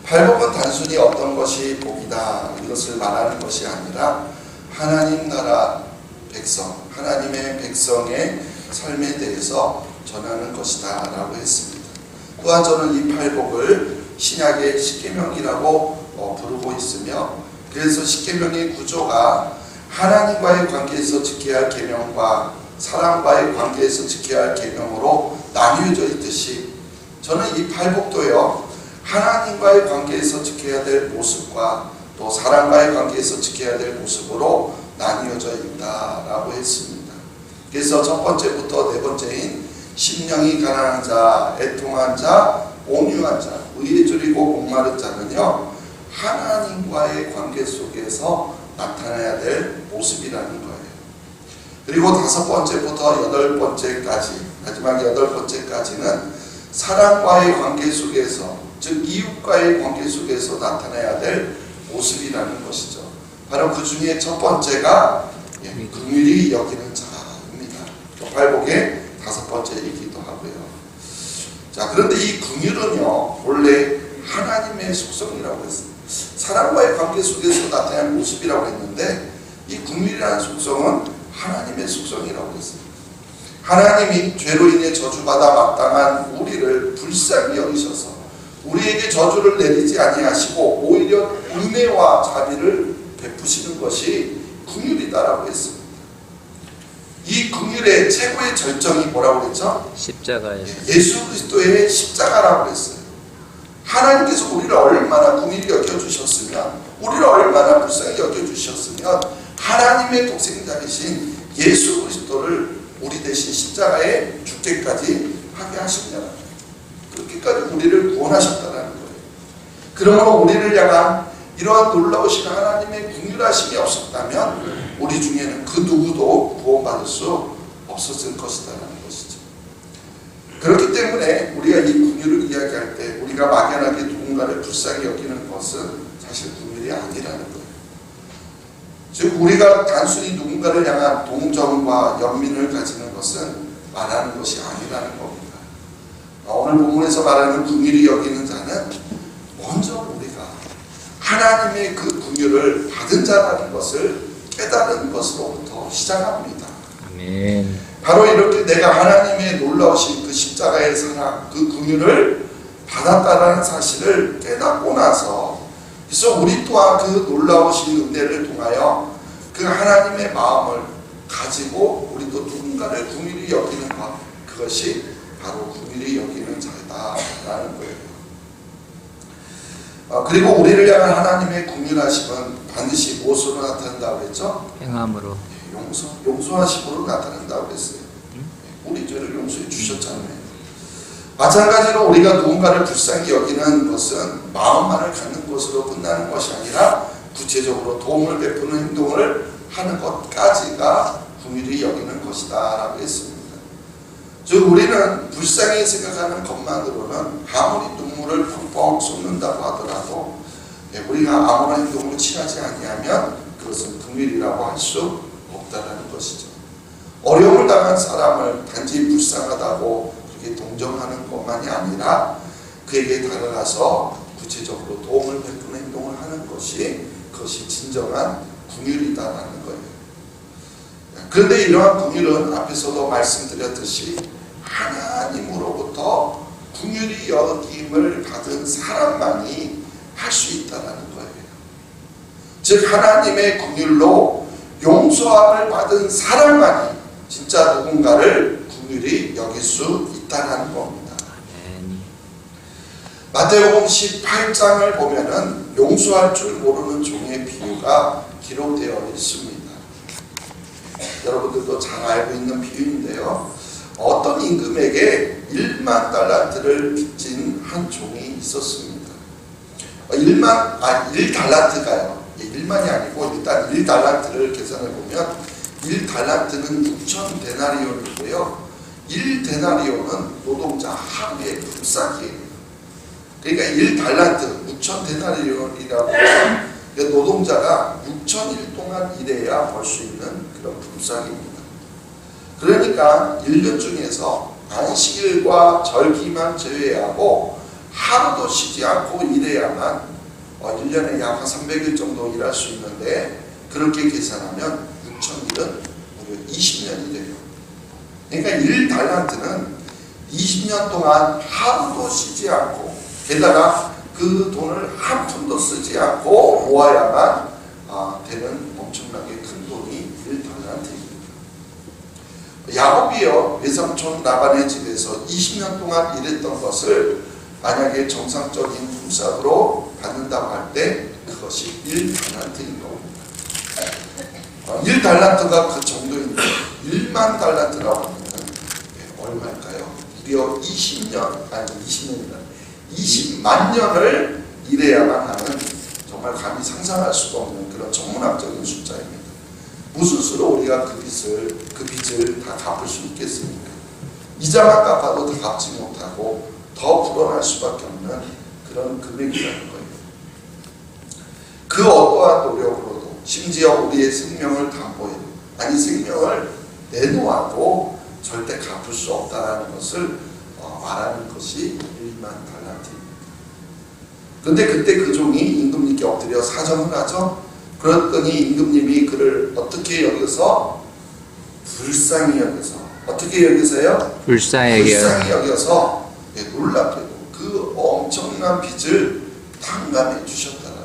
팔복은 단순히 어떤 것이 복이다 이것을 말하는 것이 아니라 하나님 나라 백성, 하나님의 백성의 삶에 대해서 전하는 것이다 라고 했습니다. 또한 저는 이 팔복을 신약의 십계명이라고 부르고 있으며, 그래서 십계명의 구조가 하나님과의 관계에서 지켜야 할 계명과 사람과의 관계에서 지켜야 할 계명으로 나뉘어져 있듯이, 저는 이 팔복도요 하나님과의 관계에서 지켜야 될 모습과 또 사람과의 관계에서 지켜야 될 모습으로 나뉘어져 있다라고 했습니다. 그래서 첫 번째부터 네 번째인 심령이 가난한 자, 애통한 자, 온유한 자, 의에 줄이고 목마른 자는요 하나님과의 관계 속에서 나타나야 될 모습이라는 거예요. 그리고 다섯 번째부터 여덟 번째까지, 마지막 여덟 번째까지는 사랑과의 관계 속에서, 즉 이웃과의 관계 속에서 나타나야 될 모습이라는 것이죠. 바로 그 중에 첫 번째가 긍휼히 여기는 자입니다. 팔복의 다섯 번째이기도 하고요. 자, 그런데 이 긍휼은요 원래 하나님의 속성이라고 했습니다. 사람과의 관계 속에서 나타나는 모습이라고 했는데, 이 긍휼이라는 속성은 하나님의 속성이라고 했습니다. 하나님이 죄로 인해 저주받아 마땅한 우리를 불쌍히 여기셔서 우리에게 저주를 내리지 아니하시고 오히려 은혜와 자비를 베푸시는 것이 긍휼이다라고 했습니다. 이 긍휼의 최고의 절정이 뭐라고 그랬죠? 십자가에서. 예수 그리스도의 십자가라고 했어요. 하나님께서 우리를 얼마나 긍휼히 여겨주셨으면, 우리를 얼마나 불쌍히 여겨주셨으면 하나님의 독생자이신 예수 그리스도를 우리 대신 십자가에 죽게까지 하게 하셨냐, 그렇게까지 우리를 구원하셨다는 거예요. 그러므로 우리를 향한 이러한 놀라우신 하나님의 긍휼하심이 없었다면 우리 중에는 그 누구도 구원받을 수 없었을 것이라는 것이죠. 그렇기 때문에 우리가 이 긍휼을 이야기할 때 우리가 막연하게 누군가를 불쌍히 여기는 것은 사실 긍휼이 아니라는 거예요. 즉 우리가 단순히 누군가를 향한 동정과 연민을 가지는 것은 말하는 것이 아니라는 겁니다. 오늘 본문에서 말하는 긍휼히 여기는 자는 먼저 우리가 하나님의 그 긍휼을 받은 자라는 것을 깨달은 것으로부터 시작합니다. 아멘. 바로 이렇게 내가 하나님의 놀라우신 그 십자가의 사랑, 그 긍휼을 받았다라는 사실을 깨닫고 나서, 그래서 우리 또한 그 놀라우신 은혜를 통하여 그 하나님의 마음을 가지고 우리도 누군가를 긍휼히 여기는 것, 그것이 바로 긍휼히 여기는 자다라는 거예요. 그리고 우리를 향한 하나님의 긍휼하심은 반드시 무엇으로 나타난다고 했죠? 행함으로. 용서하심으로 나타난다고 했어요. 우리 죄를 용서해 주셨잖아요. 마찬가지로 우리가 누군가를 불쌍히 여기는 것은 마음만을 갖는 것으로 끝나는 것이 아니라 구체적으로 도움을 베푸는 행동을 하는 것까지가 긍휼히 여기는 것이다 라고 했습니다. 즉 우리는 불쌍히 생각하는 것만으로는 아무리 눈물을 펑펑 쏟는다고 하더라도 우리가 아무런 행동을 취하지 아니하면 그것은 긍휼이라고 할 수 없다라는 것이죠. 어려움을 당한 사람을 단지 불쌍하다고 그렇게 동정하는 것만이 아니라 그에게 다가가서 구체적으로 도움을 베푸는 행동을 하는 것이, 그것이 진정한 긍휼이다라는 거예요. 그런데 이러한 긍휼은 앞에서도 말씀드렸듯이 하나님으로부터 긍휼히 여김을 받은 사람만이 할 수 있다라는 거예요. 즉 하나님의 긍휼로 용서함을 받은 사람만이 진짜 누군가를 긍휼히 여길 수 있다는 겁니다. 마태복음 18장을 보면은 용서할 줄 모르는 종의 비유가 기록되어 있습니다. 여러분들도 잘 알고 있는 비유인데요. 어떤 임금에게 1만 달란트를 빚진 한 종이 있었습니다. 1달란트가요. 1만이 아니고 일단 1달란트를 계산해 보면 1달란트는 6천 데나리온이고요. 1데나리온은 노동자 하루의 품삯이에요. 그러니까 1달란트, 6천 데나리온이라고 해서 노동자가 6천일 동안 일해야 벌 수 있는 그런 품삯입니다. 그러니까 1년 중에서 안식일과 절기만 제외하고 하루도 쉬지 않고 일해야만 1년에 약 300일 정도 일할 수 있는데, 그렇게 계산하면 6,000일은 무려 20년이 돼요. 그러니까 1달란트는 20년 동안 하루도 쉬지 않고, 게다가 그 돈을 한 푼도 쓰지 않고 모아야만 되는 엄청나게 큰 돈이 1달란트입니다. 야곱이요, 외삼촌 라반의 집에서 20년 동안 일했던 것을 만약에 정상적인 품삯으로 받는다고 할 때 그것이 1달란트인 겁니다. 1달란트가 그 정도인데 1만 달란트라고 하면 얼마일까요? 무려 20만 년을 일해야만 하는, 정말 감히 상상할 수가 없는 그런 천문학적인 숫자입니다. 무슨 수로 우리가 그 빚을 다 갚을 수 있겠습니까? 이자만 갚아도 다 갚지 못하고 더 불어날 수밖에 없는 그런 금액이라는 거예요. 그 어떠한 노력으로도, 심지어 우리의 생명을 담보해도, 아니 생명을 내놓아도 절대 갚을 수 없다는 것을 말하는 것이 1만 달란트입니다. 그런데 그때 그 종이 임금님께 엎드려 사정을 하죠. 그랬더니 임금님이 그를 어떻게 여겨서? 불쌍히 여겨서. 어떻게 여기서요? 불쌍히 여겨서 놀랍게도 그 엄청난 빚을 탕감해 주셨다는,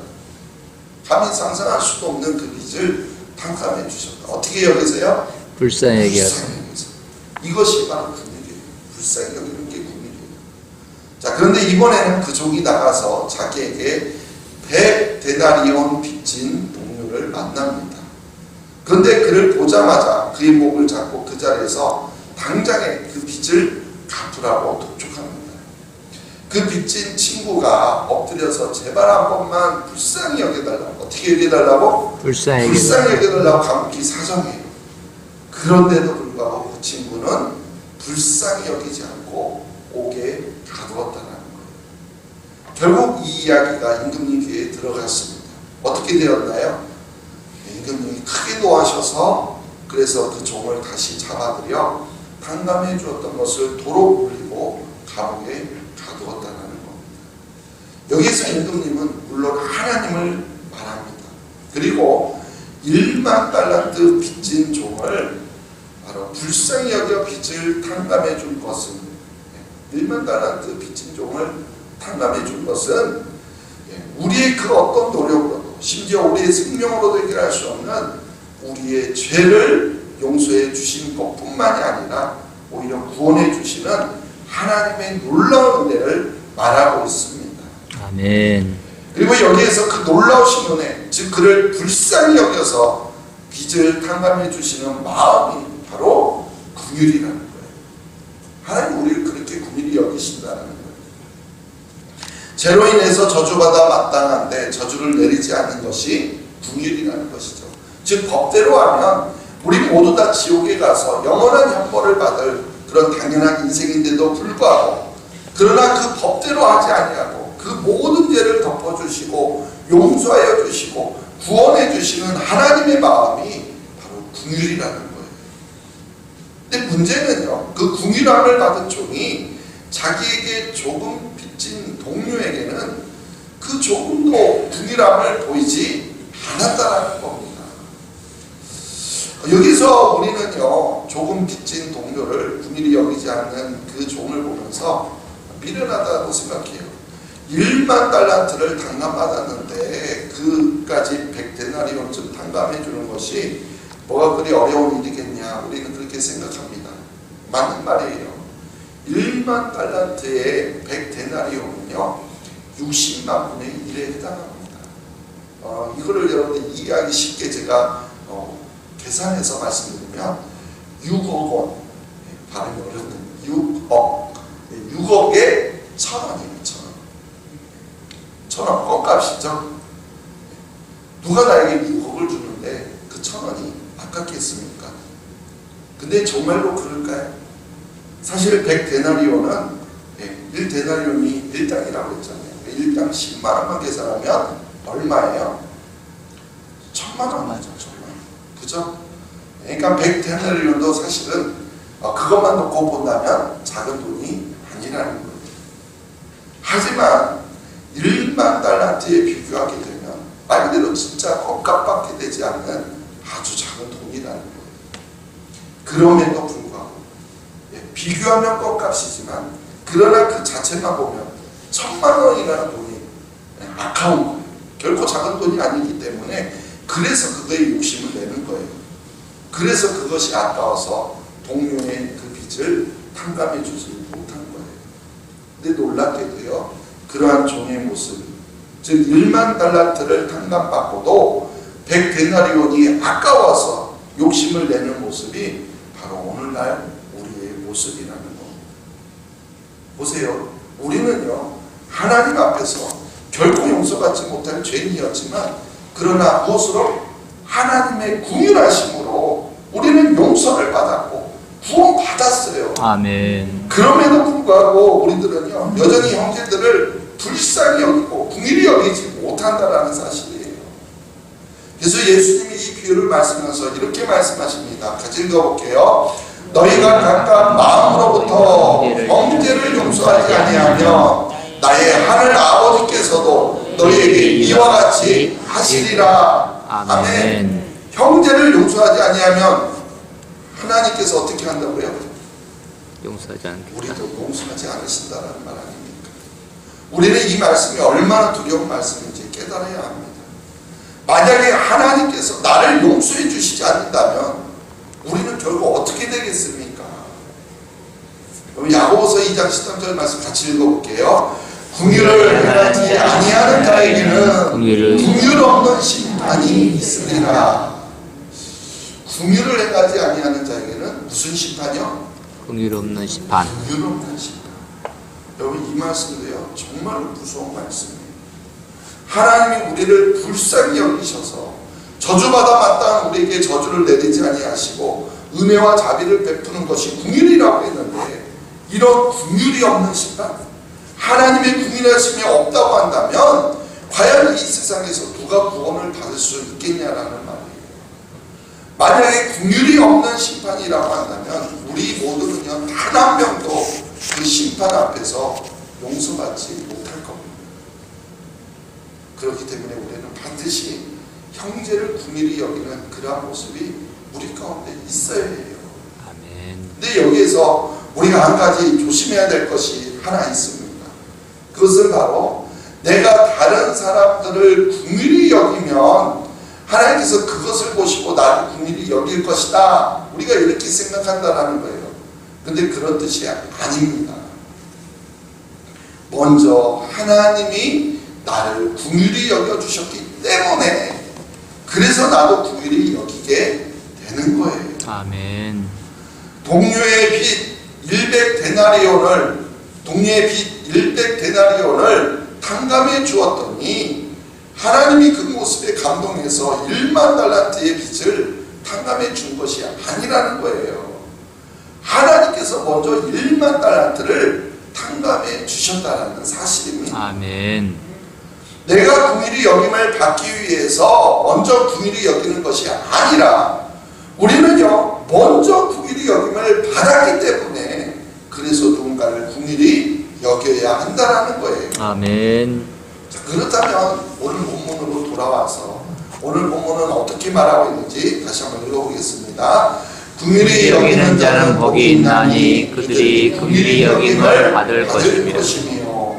감히 상상할 수도 없는 그 빚을 탕감해 주셨다. 어떻게 여기서요? 불쌍히 여겨서. 이것이 바로 금일이에요. 불쌍히 여기는 게 금일이에요. 자, 그런데 이번에는 그 종이 나가서 자기에게 100데나리온 빚진 동료를 만납니다. 그런데 그를 보자마자 그의 목을 잡고 그 자리에서 당장에 그 빚을 갚으라고 독촉합니다. 그 빚진 친구가 엎드려서 제발 한 번만 불쌍히 여겨달라고, 어떻게 여겨달라고? 불쌍히 여겨달라고 간곡히 사정해요. 그런데도 불구하고 그 친구는 불쌍히 여기지 않고 옥에 가두었다는 거예요. 결국 이 이야기가 임금님 귀에 들어갔습니다. 어떻게 되었나요? 임금님이 크게 노하셔서 그래서 그 종을 다시 잡아들여 탕감해 주었던 것을 도로 물리고 감옥에 가두었다는 겁니다. 여기서 임금님은 물론 하나님을 말합니다. 그리고 1만 달란트 빚진 종을 바로 불쌍히 여겨 빚을 탕감해 준 것은, 1만 달란트 빚진 종을 탕감해 준 것은 우리의 그 어떤 노력으로도, 심지어 우리의 생명으로도 해결할 수 없는 우리의 죄를 용서해 주신 것뿐만이 아니라 오히려 구원해 주시는 하나님의 놀라운 은혜를 말하고 있습니다. 아멘. 그리고 여기에서 그 놀라우신 은혜, 즉 그를 불쌍히 여겨서 빚을 탕감해 주시는 마음이 바로 긍휼이라는 거예요. 하나님 우리를 그렇게 긍휼히 여기신다는 거예요. 죄로 인해서 저주받아 마땅한데 저주를 내리지 않는 것이 긍휼이라는 것이죠. 즉 법대로 하면 우리 모두 다 지옥에 가서 영원한 형벌을 받을 그런 당연한 인생인데도 불구하고, 그러나 그 법대로 하지 아니하고 그 모든 죄를 덮어주시고 용서하여 주시고 구원해 주시는 하나님의 마음이 바로 긍휼이라는 거예요. 근데 문제는요, 그 긍휼함을 받은 종이 자기에게 조금 빚진 동료에게는 그 조금도 긍휼함을 보이지 않았다라는 겁니다. 여기서 우리는요, 조금 빚진 동료를 긍휼히 여기지 않는 그 종을 보면서 미련하다고 생각해요. 1만 달란트를 탕감받았는데 그까지 100데나리온쯤 탕감해 주는 것이 뭐가 그리 어려운 일이겠냐, 우리는 그렇게 생각합니다. 맞는 말이에요. 1만 달란트의 100데나리온은요 60만 분의 1에 해당합니다. 이거를 여러분들 이해하기 쉽게 제가 계산해서 말씀드리면 6억 원, 발음이 어렵네요. 6억에 1,000원이에요. 1,000원 껌값이죠. 누가 나에게 6억을 주는데 그 1,000원이 아깝겠습니까? 근데 정말로 그럴까요? 사실 100데나리온은 1데나리온이 1당이라고 했잖아요. 1당 10만 원만 계산하면 얼마예요? 1,000만 원 맞죠? 1,000만 원. 그죠? 그러니까 100데나리온도 사실은 그것만 놓고 본다면 작은 돈이 아니라는 거예요. 하지만 1만 달란트에 비교하게 되면 말 그대로 진짜 겉값밖에 되지 않는 아주 작은 돈이라는 거예요. 그럼에도 불구하고 비교하면 겉값이지만 그러나 그 자체만 보면 1000만 원이라는 돈이 아까운 거예요. 결코 작은 돈이 아니기 때문에 그래서 그거에 욕심을 내는 거예요. 그래서 그것이 아까워서 동료의 그 빚을 탕감해 주지 못한 거예요. 근데 놀랍게도요, 그러한 종의 모습, 즉 1만 달란트를 탕감받고도 100데나리온이 아까워서 욕심을 내는 모습이 바로 오늘날 우리의 모습이라는 거. 보세요. 우리는요, 하나님 앞에서 결코 용서받지 못할 죄인이었지만 그러나 무엇으로? 하나님의 긍휼하심으로 우리는 용서를 받았고 구원받았어요. 아멘. 그럼에도 불구하고 우리들은요, 여전히 형제들을 불쌍히 여기고 긍휼히 여기지 못한다라는 사실이에요. 그래서 예수님이 이 비유를 말씀하면서 이렇게 말씀하십니다. 같이 읽어볼게요. 너희가 각각 마음으로부터 형제를 용서하지 아니하면 나의 하늘 아버지께서도 너희에게 이와 같이 하시리라. 아멘. 형제를 용서하지 아니하면 하나님께서 어떻게 한다고요? 용서하지 않겠다. 우리도 용서하지 않으신다라는 말 아닙니까? 우리는 이 말씀이 얼마나 두려운 말씀인지 깨달아야 합니다. 만약에 하나님께서 나를 용서해 주시지 않는다면 우리는 결국 어떻게 되겠습니까? 그럼 야고보서 2장 13절 말씀 같이 읽어볼게요. 긍휼을 행하지 아니하는 자에게는 긍휼 없는 심판이 있으리라. 긍휼을 행하지 아니하는 자에게는 무슨 심판이요? 긍휼 없는 심판. 긍휼 없는 심판. 여러분 이 말씀도요 정말로 무서운 말씀이에요. 하나님이 우리를 불쌍히 여기셔서 저주받아 마땅한 우리에게 저주를 내리지 아니하시고 은혜와 자비를 베푸는 것이 긍휼이라고 했는데 이런 긍휼이 없는 심판, 하나님의 긍휼하심이 없다고 한다면 과연 이 세상에서 누가 구원을 받을 수 있겠냐라는 말이에요. 만약에 긍휼이 없는 심판이라고 한다면 우리 모두는요 단 한 명도 그 심판 앞에서 용서받지 못할 겁니다. 그렇기 때문에 우리는 반드시 형제를 긍휼히 여기는 그러한 모습이 우리 가운데 있어야 해요. 아멘. 근데 여기에서 우리가 한 가지 조심해야 될 것이 하나 있습니다. 그것은 바로 내가 다른 사람들을 긍휼히 여기면 하나님께서 그것을 보시고 나를 긍휼히 여길 것이다. 우리가 이렇게 생각한다는 거예요. 근데 그런 뜻이 아닙니다. 먼저 하나님이 나를 긍휼히 여겨주셨기 때문에 그래서 나도 긍휼히 여기게 되는 거예요. 아멘. 동료의 빚 100데나리온을 탕감해 주었더니 하나님이 그 모습에 감동해서 1만 달란트의 빚을 탕감해 준 것이 아니라는 거예요. 하나님께서 먼저 1만 달란트를 탕감해 주셨다는 사실입니다. 아멘. 내가 긍휼히 여김을 받기 위해서 먼저 긍휼히 여기는 것이 아니라 우리는요 먼저 긍휼히 여김을 받았기 때문에 그래서 누군가를 긍휼히 여겨야 한다는 거예요. 아멘. 자, 그렇다면 오늘 본문으로 돌아와서 오늘 본문은 어떻게 말하고 있는지 다시 한번 읽어보겠습니다. 긍휼히 여기는 자는 복이 있나니 그들이 긍휼히 여김을 받을 것이며.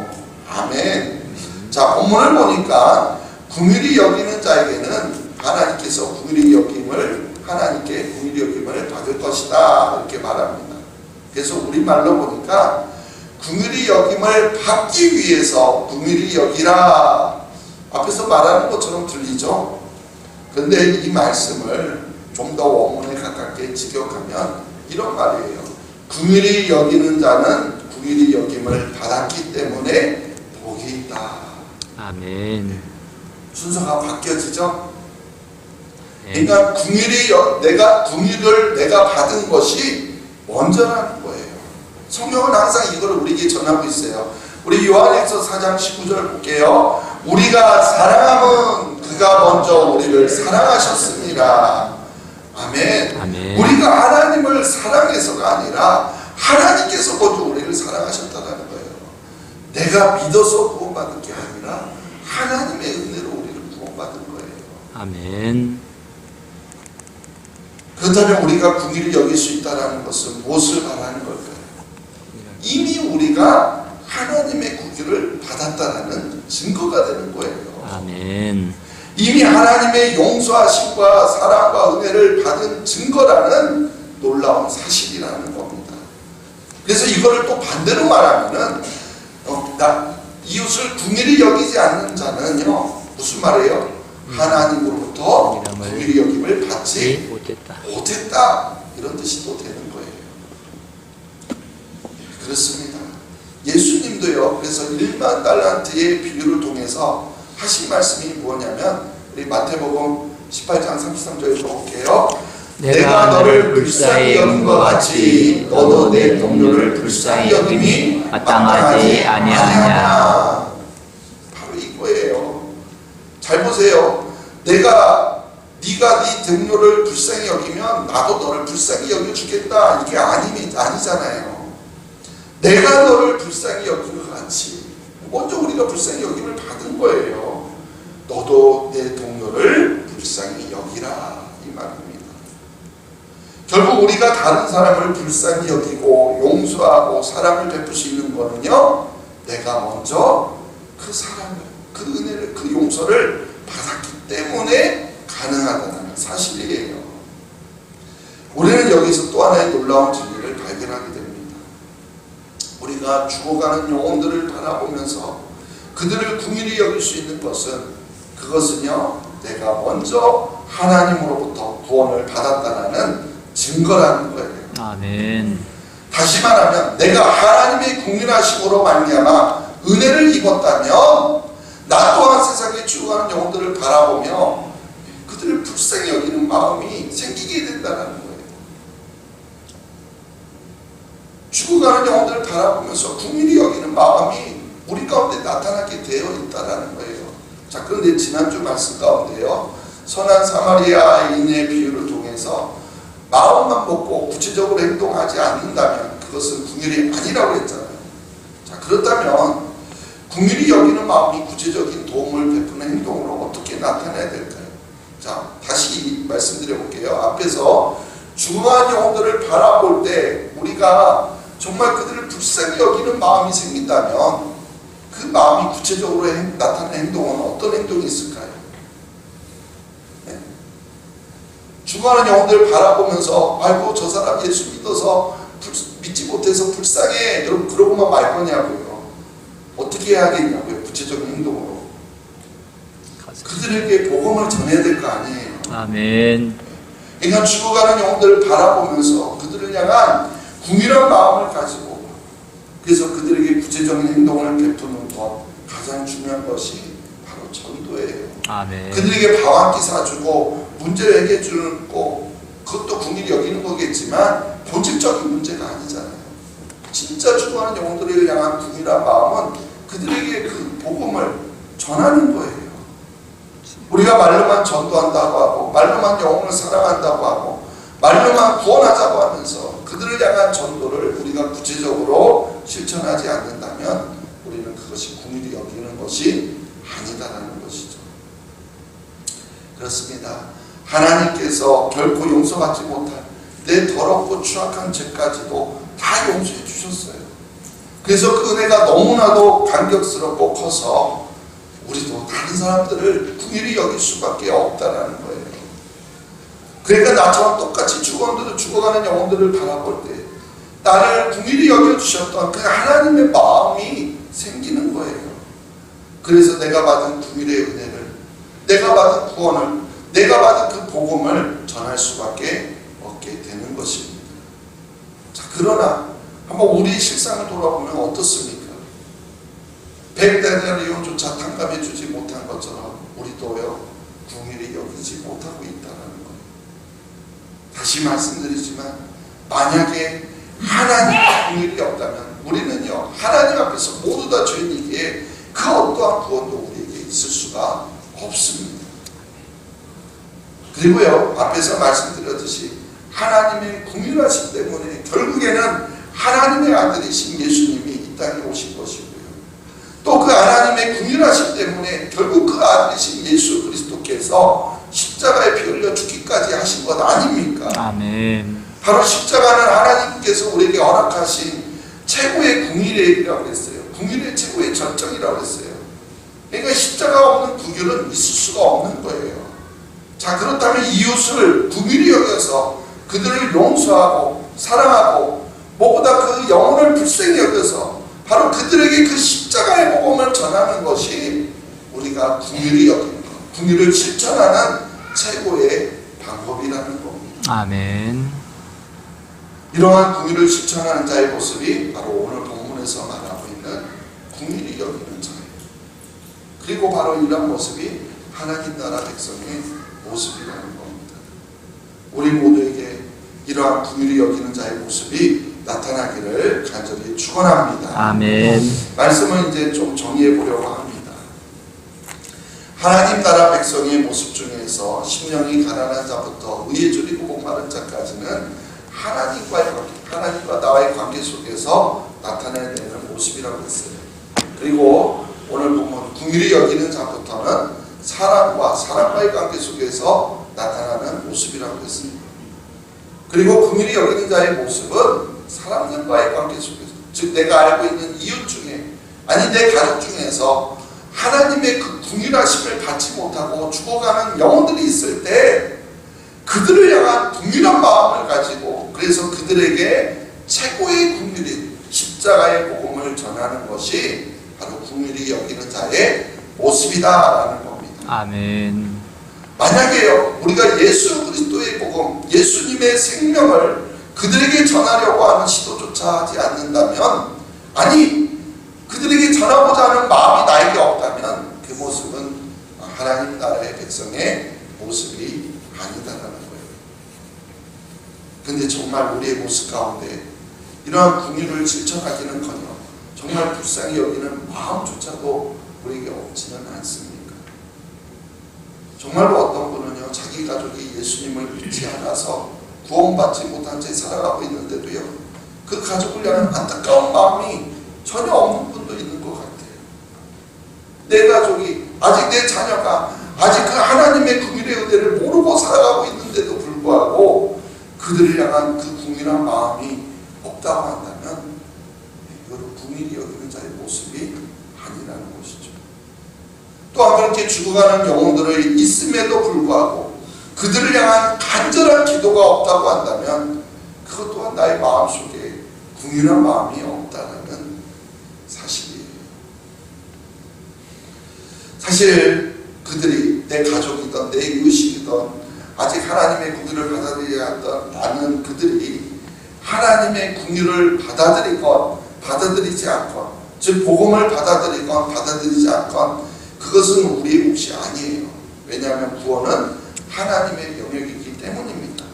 아멘. 자, 본문을 보니까 긍휼히 여기는 자에게는 하나님께서 긍휼히 여김을 하나님께 긍휼히 여김을 받을 것이다 이렇게 말합니다. 그래서 우리말로 보니까 긍휼히 여김을 받기 위해서 긍휼히 여기라 앞에서 말하는 것처럼 들리죠. 그런데 이 말씀을 좀 더 원문에 가깝게 직역하면 이런 말이에요. 긍휼히 여기는 자는 긍휼히 여김을 받았기 때문에 복이 있다. 아멘. 순서가 바뀌어지죠. 네. 그러니까 긍휼을 내가 받은 것이 먼저라는 거예요. 성경은 항상 이걸 우리에게 전하고 있어요. 우리 요한일서 4장 19절 볼게요. 우리가 사랑함은 그가 먼저 우리를 사랑하셨습니다. 아멘. 아멘. 우리가 하나님을 사랑해서가 아니라 하나님께서 먼저 우리를 사랑하셨다는 거예요. 내가 믿어서 구원받은 게 아니라 하나님의 은혜로 우리를 구원받은 거예요. 아멘. 그렇다면 우리가 궁일을 여길 수 있다는 것은 무엇을 말하는 걸까요? 이미 우리가 하나님의 구주를 받았다는 증거가 되는 거예요. 아멘. 이미 하나님의 용서하심과 사랑과 은혜를 받은 증거라는 놀라운 사실이라는 겁니다. 그래서 이거를 또 반대로 말하면은 이웃을 궁일이 여기지 않는 자는요 무슨 말이에요? 하나님으로부터 궁일이 여김을 받지 못했다 이런 뜻이 또 되는 거예요. 그렇습니다. 예수님도요 그래서 1만 달란트의 비유를 통해서 하신 말씀이 뭐냐면 우리 마태복음 18장 33절에 볼게요. 내가 너를 불쌍히 여긴 것 같이 너도 내 동료를 불쌍히 여김이 마땅하지 아니하냐. 바로 이거예요. 잘 보세요. 네가 네 동료를 불쌍히 여기면 나도 너를 불쌍히 여겨주겠다 이게 아니잖아요. 내가 너를 불쌍히 여긴 것 같이 먼저 우리가 불쌍히 여김을 받은 거예요. 너도 내 동료를 불쌍히 여기라 이 말입니다. 결국 우리가 다른 사람을 불쌍히 여기고 용서하고 사랑을 베풀 수 있는 거는요 내가 먼저 그 사랑을 그 은혜를 그 용서를 받았기 때문에 가능하다는 사실이에요. 우리는 여기서 또 하나의 놀라운 진리를 발견하게 됩니다. 우리가 죽어가는 영혼들을 바라보면서 그들을 긍휼히 여길 수 있는 그것은요 내가 먼저 하나님으로부터 구원을 받았다는 증거라는 거예요. 아멘. 다시 말하면 내가 하나님의 긍휼하심으로 말미암아 은혜를 입었다면 나 또한 세상에 죽어가는 영혼들을 바라보며 그들을 불쌍히 여기는 마음이 생기게 된다는 거예요. 죽어가는 영혼들을 바라보면서 긍휼히 여기는 마음이 우리 가운데 나타나게 되어 있다는 거예요. 자, 그런데 지난주 말씀 가운데요 선한 사마리아인의 비유를 통해서 마음만 먹고 구체적으로 행동하지 않는다면 그것은 긍휼이 아니라고 했잖아요. 자, 그렇다면 긍휼히 여기는 마음이 구체적인 도움을 베푸는 행동으로 어떻게 나타나야 될까요? 자, 다시 말씀드려 볼게요. 앞에서 죽어가는 영혼들을 바라볼 때 우리가 정말 그들을 불쌍히 여기는 마음이 생긴다면 그 마음이 구체적으로 나타나는 행동은 어떤 행동이 있을까요? 네? 죽어가는 영혼들을 바라보면서 아이고 저 사람 예수 믿어서 믿지 못해서 불쌍해 여러분 그러고만 말 거냐고요. 어떻게 해야겠냐고요. 구체적인 행동으로 그들에게 복음을 전해야 될 거 아니에요. 아멘. 그러니까 죽어가는 영혼들을 바라보면서 그들을 향한 궁일한 마음을 가지고 그래서 그들에게 구체적인 행동을 베푸는 것 가장 중요한 것이 바로 전도예요. 아멘. 그들에게 밥 한 끼 사주고 문제를 해결해 주는 거 그것도 궁일이 여기는 거겠지만 본질적인 문제가 아니잖아요. 진짜 죽어가는 영혼들을 향한 궁일한 마음은 그들에게 그 복음을 전하는 거예요. 우리가 말로만 전도한다고 하고 말로만 영혼을 사랑한다고 하고 말로만 구원하자고 하면서 그들을 향한 전도를 우리가 구체적으로 실천하지 않는다면 우리는 그것이 긍휼히 여기는 것이 아니다라는 것이죠. 그렇습니다. 하나님께서 결코 용서받지 못할 내 더럽고 추악한 죄까지도 다 용서해 주셨어요. 그래서 그 은혜가 너무나도 감격스럽고 커서 우리도 다른 사람들을 긍휼히 여길 수밖에 없다라는 거예요. 그러니까 나처럼 똑같이 죽어가는 영혼들을 바라볼 때 나를 긍휼히 여겨주셨던 그 하나님의 마음이 생기는 거예요. 그래서 내가 받은 긍휼의 은혜를 내가 받은 구원을 내가 받은 그 복음을 전할 수밖에 없게 되는 것입니다. 자, 그러나 한번 우리 실상을 돌아보면 어떻습니까? 100데나리온조차 탕감해 주지 못한 것처럼 우리도요 긍휼히 여기지 못하고 있다는 거예요. 다시 말씀드리지만 만약에 하나님의 긍휼이 없다면 우리는요 하나님 앞에서 모두 다 죄인이기에 그 어떠한 구원도 우리에게 있을 수가 없습니다. 그리고요 앞에서 말씀드렸듯이 하나님의 긍휼하심 때문에 결국에는 하나님의 아들이신 예수님이 이 땅에 오신 것이고요 하나님의 긍휼하심 때문에 결국 그 아들이신 예수 그리스도께서 십자가에 피 흘려 죽기까지 하신 것 아닙니까? 아멘. 바로 십자가는 하나님께서 우리에게 허락하신 최고의 긍휼이라고 했어요. 긍휼의 최고의 절정이라고 했어요. 그러니까 십자가 없는 긍휼은 있을 수가 없는 거예요. 자, 그렇다면 이웃을 긍휼히 여겨서 그들을 용서하고 사랑하고 무엇보다 그 영혼을 불쌍히 여겨서 바로 그들에게 그 십자가의 복음을 전하는 것이 우리가 긍휼히 여기는 것, 긍휼을 실천하는 최고의 방법이라는 겁니다. 아멘. 이러한 긍휼을 실천하는 자의 모습이 바로 오늘 본문에서 말하고 있는 긍휼히 여기는 자예요. 그리고 바로 이러한 모습이 하나님 나라 백성의 모습이라는 겁니다. 우리 모두에게 이러한 긍휼히 여기는 자의 모습이 나타나기를 간절히 축원합니다. 아멘. 말씀을 이제 좀 정리해 보려고 합니다. 하나님 나라 백성의 모습 중에서 심령이 가난한 자부터 의에 줄이고 목마른 자까지는 하나님과 나와의 관계 속에서 나타내는 모습이라고 했어요. 그리고 오늘 보면 긍휼히 여기는 자부터는 사람과의 관계 속에서 나타나는 모습이라고 했습니다. 그리고 긍휼히 여기는 자의 모습은 사람들과의 관계 속에서, 즉 내가 알고 있는 이웃 중에, 아니 내 가족 중에서 하나님의 그 긍휼하심을 받지 못하고 죽어가는 영혼들이 있을 때 그들을 향한 긍휼한 마음을 가지고, 그래서 그들에게 최고의 긍휼인 십자가의 복음을 전하는 것이 바로 긍휼히 여기는 자의 모습이다라는 겁니다. 아멘. 만약에요, 우리가 예수 그리스도의 복음, 예수님의 생명을 그들에게 전하려고 하는 시도조차 하지 않는다면, 아니 그들에게 전하고자 하는 마음이 나에게 없다면 그 모습은 하나님 나라의 백성의 모습이 아니다라는 거예요. 근데 정말 우리의 모습 가운데 이러한 긍휼을 실천하기는커녕 정말 불쌍히 여기는 마음조차도 우리에게 없지는 않습니까? 정말로 어떤 분은요, 자기 가족이 예수님을 믿지 않아서 구원받지 못한 채 살아가고 있는데도요, 그 가족을 향한 안타까운 마음이 전혀 없는 분도 있는 것 같아요. 내 가족이, 아직 내 자녀가 아직 그 하나님의 긍휼의 은혜를 모르고 살아가고 있는데도 불구하고 그들을 향한 그 긍휼한 마음이 없다고 한다면 이거는 긍휼히 여기는 자의 모습이 아니라는 것이죠. 또한 그렇게 죽어가는 영혼들이 있음에도 불구하고 그들을 향한 간절한 기도가 없다고 한다면 그것 또한 나의 마음속에 긍휼한 마음이 없다는 사실이에요. 사실 그들이 내 가족이든 내 이웃이든 아직 하나님의 긍휼을 받아들이지 않는 그들이 하나님의 긍휼을 받아들이건 받아들이지 않건, 즉 복음을 받아들이건 받아들이지 않건 그것은 우리의 몫이 아니에요. 왜냐하면 구원은 하나님의 영역이기 때문입니다.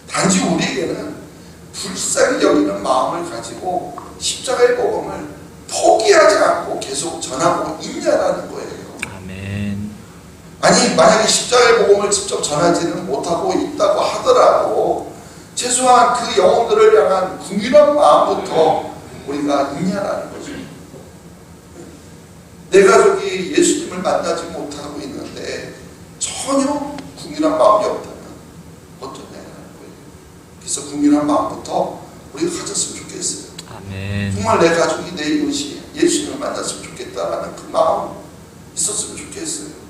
단지 우리에게는 불쌍히 여기는 마음을 가지고 십자가의 복음을 포기하지 않고 계속 전하고 있냐라는 거예요. 아멘. 아니 만약에 십자가의 복음을 직접 전하지는 못하고 있다고 하더라도 최소한 그 영혼들을 향한 긍휼한 마음부터 우리가 있냐라는 거죠. 내 가족이 예수님을 만나지 못하고 있는데 전혀 긍휼한 마음이 없다면 어떠냐라는 거예요. 그래서 긍휼한 마음부터 우리가 가졌으면 좋겠어요. 아멘. 정말 내 가족이 내 이웃이 예수님을 만났으면 좋겠다라는 그 마음 있었으면 좋겠어요.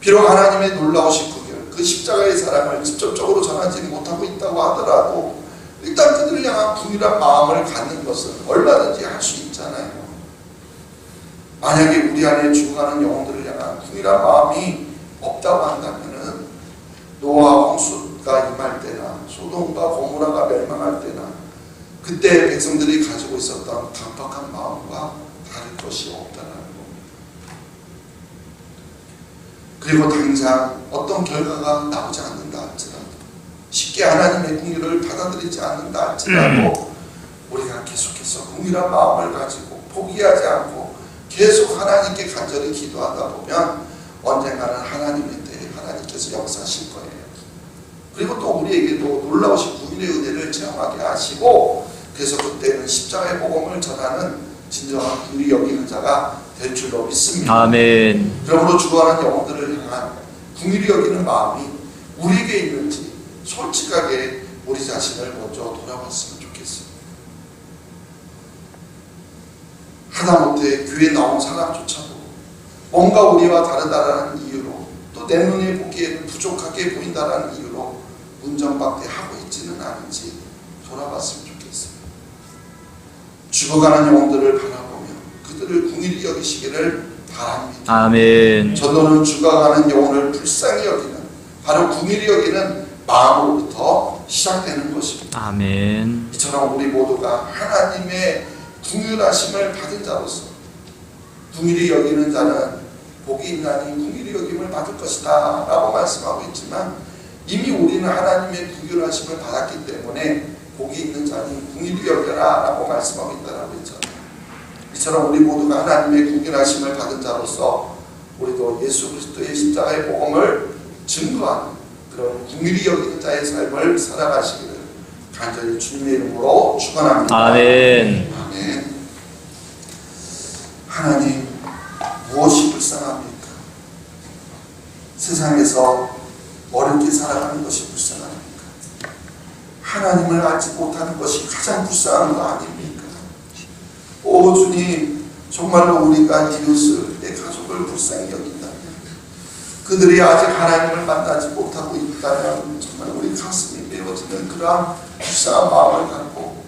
비록 하나님의 놀라우신 긍휼, 그 십자가의 사랑을 직접적으로 전하지 못하고 있다고 하더라도 일단 그들을 향한 긍휼한 마음을 갖는 것은 얼마든지 할 수 있잖아요. 만약에 우리 안에 죽어가는 영혼들을 향한 긍휼한 마음이 없다고 한다면은 노아와 홍수가 임할 때나 소돔과 고모라가 멸망할 때나 그때 백성들이 가지고 있었던 강박한 마음과 다를 것이 없다는 겁니다. 그리고 당장 어떤 결과가 나오지 않는다 할지라도, 쉽게 하나님의 긍휼을 받아들이지 않는다 할지라도 우리가 계속해서 긍휼한 마음을 가지고 포기하지 않고 계속 하나님께 간절히 기도하다 보면 언젠가는 하나님에 대해 하나님께서 역사하실 거예요. 그리고 또 우리에게도 놀라우신 구원의 은혜를 체험하게 하시고, 그래서 그때는 십자가의 복음을 전하는 진정한 긍휼히 여기는 자가 될 줄로 믿습니다. 아멘. 그러므로 죽어가는 영혼들을 향한 긍휼히 여기는 마음이 우리에게 있는지 솔직하게 우리 자신을 먼저 돌아봤으면 좋겠습니다. 하다못해 교회에 나온 사람조차도 뭔가 우리와 다르다라는 이유로 또 내 눈에 보기에는 부족하게 보인다라는 이유로 문전박대하고 있지는 않은지 돌아봤으면 좋겠습니다. 죽어가는 영혼들을 바라보며 그들을 긍휼히 여기시기를 바랍니다. 아멘. 전도는 죽어가는 영혼을 불쌍히 여기는 바로 긍휼히 여기는 마음으로부터 시작되는 것입니다. 아멘. 이처럼 우리 모두가 하나님의 긍휼하심을 받은 자로서 긍휼히 여기는 자는 복이 있나니 긍휼히 여김을 받을 것이다 라고 말씀하고 있지만 이미 우리는 하나님의 긍휼하심을 받았기 때문에 복이 있는 자는 긍휼히 여겨라 라고 말씀하고 있다라고 했잖아요. 이처럼 우리 모두가 하나님의 긍휼하심을 받은 자로서 우리도 예수 그리스도의 십자가의 복음을 증거하는 그런 긍휼히 여기는 자의 삶을 살아가시기를 간절히 주님의 이름으로 축원합니다. 아멘. 아멘. 하나님 무엇이 불쌍합니까? 세상에서 어렵게 살아가는 것이 불쌍합니까? 하나님을 알지 못하는 것이 가장 불쌍한 거 아닙니까? 오 주님, 정말로 우리가 이웃을 내 가족을 불쌍히 여긴다면 그들이 아직 하나님을 만나지 못하고 있다면 정말 우리 가슴이 메워지는 그러한 불쌍한 마음을 갖고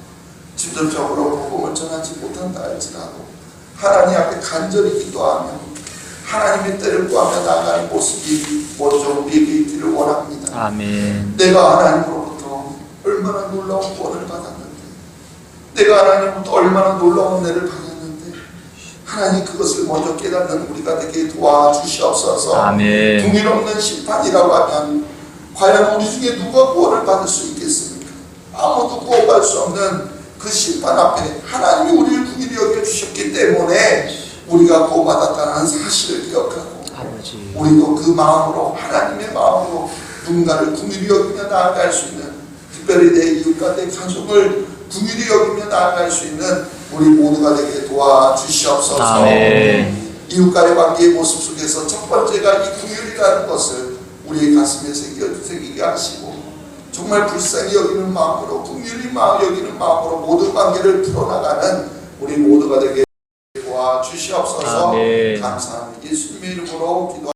직접적으로 복음을 전하지 못한다 할지라도 하나님 앞에 간절히 기도하며 하나님의 때를 구하며 나아가는 모습이 먼저 우리에게 있기를 원합니다. 아멘. 내가 하나님으로부터 얼마나 놀라운 구원을 받았는데 내가 하나님으로부터 얼마나 놀라운 은혜를 받았는데 하나님 그것을 먼저 깨닫는 우리가 되게 도와주시옵소서. 아멘. 긍휼 없는 심판이라고 하면 과연 우리 중에 누가 구원을 받을 수 있겠습니까? 아무도 구원받을 수 없는 그 심판 앞에 하나님이 우리를 긍휼히 여겨주셨기 때문에 우리가 구원받았다는 사실을 기억하고 아버지. 우리도 그 마음으로 하나님의 마음으로 누군가를 긍휼히 여기며 나아갈 수 있는 특별히 내 이웃과 내 가족을 긍휼히 여기며 나아갈 수 있는 우리 모두가 되게 도와주시옵소서. 아멘. 이웃과의 관계의 모습 속에서 첫 번째가 이 긍휼이라는 것을 우리의 가슴에 새기게 하시고 정말 불쌍히 여기는 마음으로 긍휼히 여기는 마음으로 모든 관계를 풀어나가는 우리 모두가 되게 도와주시옵소서. 아멘. 감사합니다.